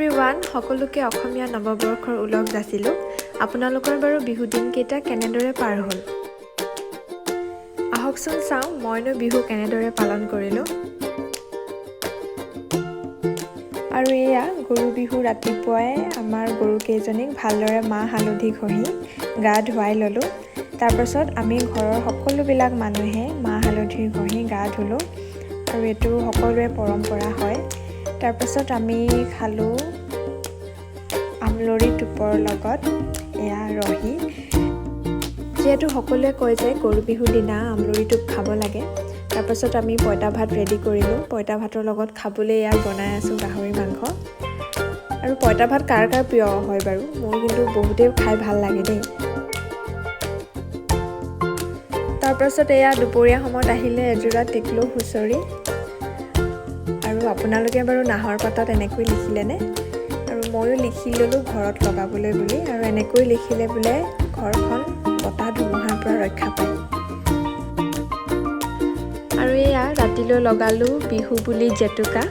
everyone সকলোকে অসমীয়া নৱবৰ্ষৰ উলগ যাচিলোঁ আপোনালোকৰ বাৰু বিহু দিনকেইটা কেনেদৰে পাৰ হ'ল আহকচোন চাওঁ মইনো বিহু কেনেদৰে পালন কৰিলোঁ আৰু এয়া গৰু বিহু ৰাতিপুৱাই আমাৰ গৰুকেইজনীক ভালদৰে মাহ হালধি ঘঁহি গা ধুৱাই ল'লোঁ তাৰপাছত আমি ঘৰৰ সকলোবিলাক মানুহে মাহ হালধি ঘঁহি গা ধুলোঁ আৰু এইটো সকলোৰে পৰম্পৰা হয় তাৰপাছত আমি খালোঁ আমলৰি টোপৰ লগত এয়া ৰহি যেহেতু সকলোৱে কয় যে গৰু বিহুৰ দিনা আমলৰি টোপ খাব লাগে তাৰপাছত আমি পইতা ভাত ৰেডি কৰিলোঁ পইতা ভাতৰ লগত খাবলৈ এয়া বনাই আছোঁ গাহৰি মাংস আৰু পইতা ভাত কাৰ কাৰ প্ৰিয় হয় বাৰু মোৰ কিন্তু বহুতেই খাই ভাল লাগে দেই তাৰপাছত এয়া দুপৰীয়া সময়ত আহিলে এযোৰা টিকলো হুঁচৰি আৰু আপোনালোকে বাৰু নাহৰ পাতত এনেকৈ লিখিলেনে আৰু ময়ো লিখি ল'লোঁ ঘৰত লগাবলৈ বুলি আৰু এনেকৈ লিখিলে বোলে ঘৰখন বতাহ ধুমুহাৰ পৰা ৰক্ষা পায় আৰু এয়া ৰাতিলৈ লগালোঁ বিহু বুলি জেতুকা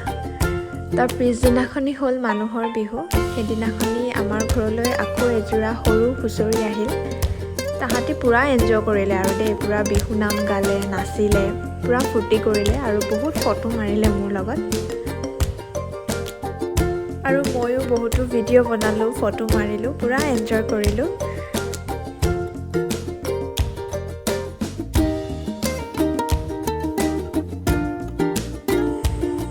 তাৰ পিছদিনাখনি হ'ল মানুহৰ বিহু সেইদিনাখনি আমাৰ ঘৰলৈ আকৌ এযোৰা সৰু হুঁচৰি আহিল তাহাঁতি পূৰা এনজয় কৰিলে আৰু দেই পূৰা বিহু নাম গালে নাচিলে পূৰা ফূৰ্তি কৰিলে আৰু বহুত ফটো মাৰিলে মোৰ লগত আৰু ময়ো বহুতো ভিডিঅ' বনালোঁ ফটো মাৰিলোঁ পূৰা এনজয় কৰিলোঁ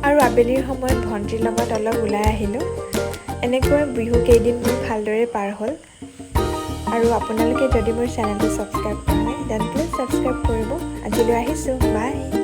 আৰু আবেলিৰ সময়ত ভণ্টিৰ লগত অলপ ওলাই আহিলোঁ এনেকৈ বিহু কেইদিন মোৰ ভালদৰে পাৰ হ'ল আৰু আপোনালোকে যদি মোৰ চেনেলটো ছাবস্ক্ৰাইব কৰা নাই দেন প্লিজ ছাবস্ক্ৰাইব কৰিব আজিলৈ আহিছোঁ বাই